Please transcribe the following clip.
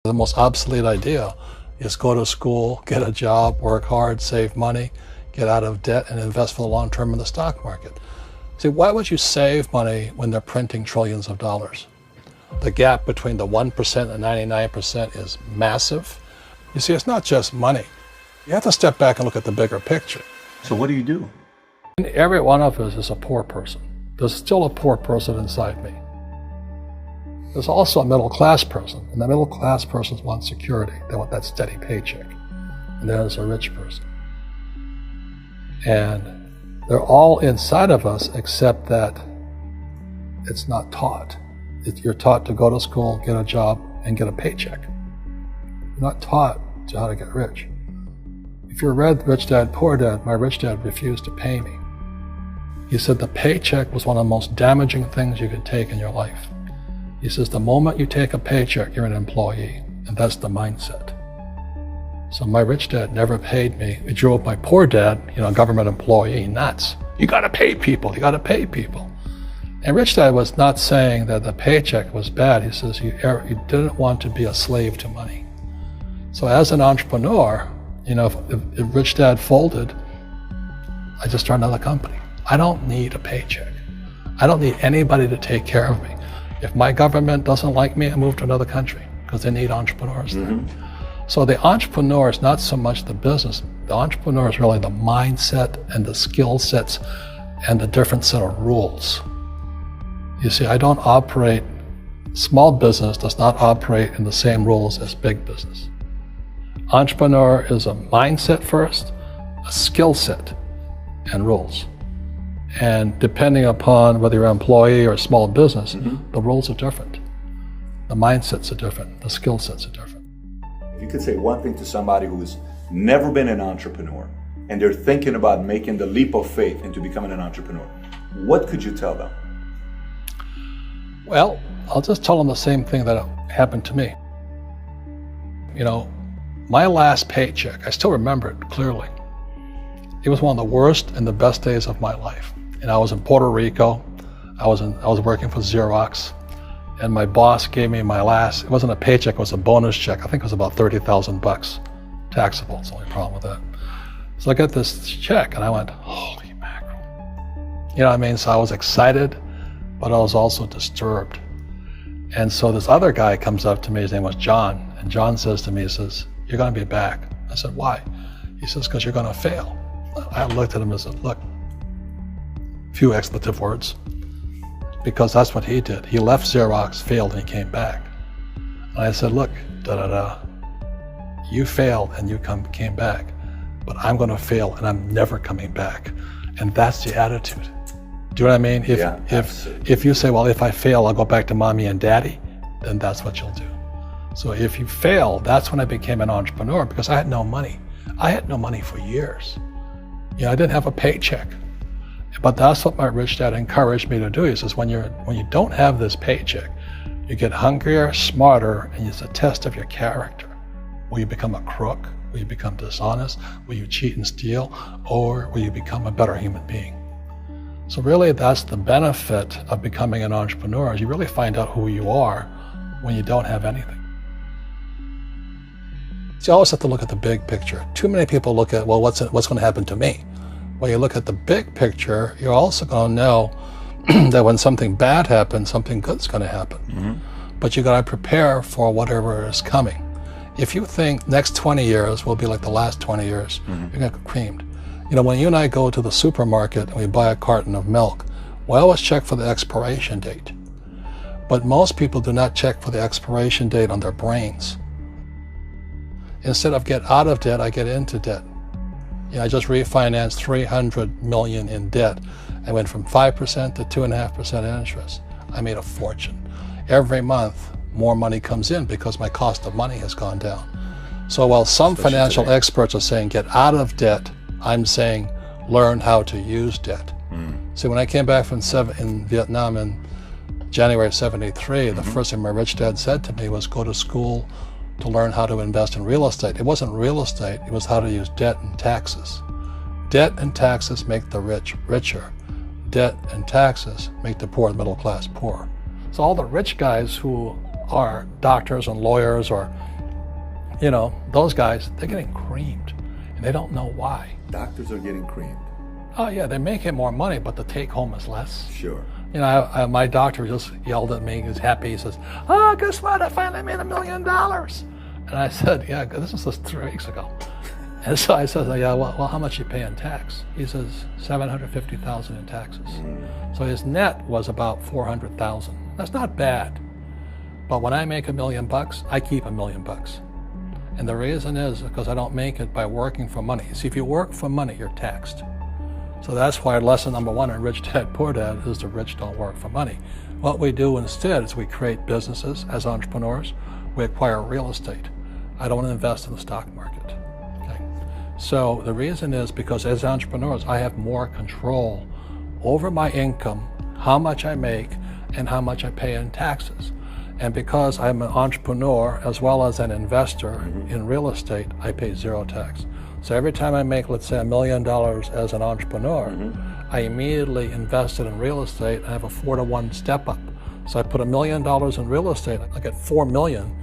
The most obsolete idea is go to school, get a job, work hard, save money, get out of debt, and invest for the long term in the stock market. See, why would you save money when they're printing trillions of dollars? The gap between the 1% and 99% is massive. You see, it's not just money. You have to step back and look at the bigger picture. So what do you do? Every one of us is a poor person. There's still a poor person inside me. There's also a middle-class person, and the middle-class person wants security. They want that steady paycheck. And there's a rich person. And they're all inside of us, except that it's not taught. You're taught to go to school, get a job, and get a paycheck. You're not taught to how to get rich. If you read Rich Dad, Poor Dad, my rich dad refused to pay me. He said the paycheck was one of the most damaging things you could take in your life. He says the moment you take a paycheck, you're an employee, and that's the mindset. So my rich dad never paid me. He drove my poor dad, government employee, nuts. You gotta pay people, you gotta pay people. And Rich Dad was not saying that the paycheck was bad. He says you didn't want to be a slave to money. So as an entrepreneur, if Rich Dad folded, I just started another company. I don't need a paycheck. I don't need anybody to take care of me. If my government doesn't like me, I move to another country because they need entrepreneurs there. So the entrepreneur is not so much the business. The entrepreneur is really the mindset and the skill sets and the different set of rules. You see, I don't operate, small business does not operate in the same rules as big business. Entrepreneur is a mindset first, a skill set, and rules. And depending upon whether you're an employee or a small business, the rules are different. The mindsets are different, the skill sets are different. If you could say one thing to somebody who's never been an entrepreneur and they're thinking about making the leap of faith into becoming an entrepreneur, what could you tell them? Well, I'll just tell them the same thing that happened to me. My last paycheck, I still remember it clearly. It was one of the worst and the best days of my life. And I was in Puerto Rico. I was working for Xerox, and my boss gave me my last, it wasn't a paycheck, it was a bonus check. I think it was about $30,000, taxable. It's the only problem with that. So I got this check and I went, holy mackerel. You know what I mean? So I was excited, but I was also disturbed. And so this other guy comes up to me, his name was John, and John says to me, he says, you're gonna be back. I said, why? He says, because you're gonna fail. I looked at him and said, look, few expletive words, because that's what he did. He left Xerox, failed, and he came back. And I said, look, you failed and you came back, but I'm gonna fail and I'm never coming back. And that's the attitude. Do you know what I mean? If you say, well, if I fail, I'll go back to mommy and daddy, then that's what you'll do. So if you fail, that's when I became an entrepreneur, because I had no money. I had no money for years. I didn't have a paycheck. But that's what my rich dad encouraged me to do. He says, when you don't have this paycheck, you get hungrier, smarter, and it's a test of your character. Will you become a crook? Will you become dishonest? Will you cheat and steal? Or will you become a better human being? So really, that's the benefit of becoming an entrepreneur, is you really find out who you are when you don't have anything. So you always have to look at the big picture. Too many people look at, well, what's going to happen to me? When you look at the big picture, you're also going to know that when something bad happens, something good's going to happen. But you got to prepare for whatever is coming. If you think next 20 years will be like the last 20 years, you're going to get creamed. When you and I go to the supermarket and we buy a carton of milk, we always check for the expiration date. But most people do not check for the expiration date on their brains. Instead of get out of debt, I get into debt. I just refinanced $300 million in debt. I went from 5% to 2.5% interest. I made a fortune. Every month, more money comes in because my cost of money has gone down. So while some financial experts are saying get out of debt, I'm saying learn how to use debt. See, when I came back from in Vietnam in January of '73, the first thing my rich dad said to me was go to school to learn how to invest in real estate. It wasn't real estate, it was how to use debt and taxes. Debt and taxes make the rich richer. Debt and taxes make the poor, the middle class, poor. So all the rich guys who are doctors and lawyers or You know, those guys, they're getting creamed, and they don't know why. Doctors are getting creamed. Oh yeah, they're making more money, but the take home is less. Sure. You know, my doctor just yelled at me. He's happy. He says, "Oh, guess what? I finally made $1 million." And I said, "Yeah, this was just 3 weeks ago." And so I said, "Yeah, well, how much you pay in tax?" He says, $750,000 in taxes. So his net was about $400,000. That's not bad. But when I make $1 million, I keep $1 million. And the reason is because I don't make it by working for money. See, if you work for money, you're taxed. So that's why lesson number 1 in Rich Dad, Poor Dad is the rich don't work for money. What we do instead is we create businesses as entrepreneurs. We acquire real estate. I don't invest in the stock market. Okay? So the reason is because as entrepreneurs, I have more control over my income, how much I make, and how much I pay in taxes. And because I'm an entrepreneur as well as an investor in real estate, I pay 0 tax. So every time I make, let's say, $1 million as an entrepreneur, I immediately invested in real estate. I have a 4-to-1 step up. So I put $1 million in real estate, I get $4 million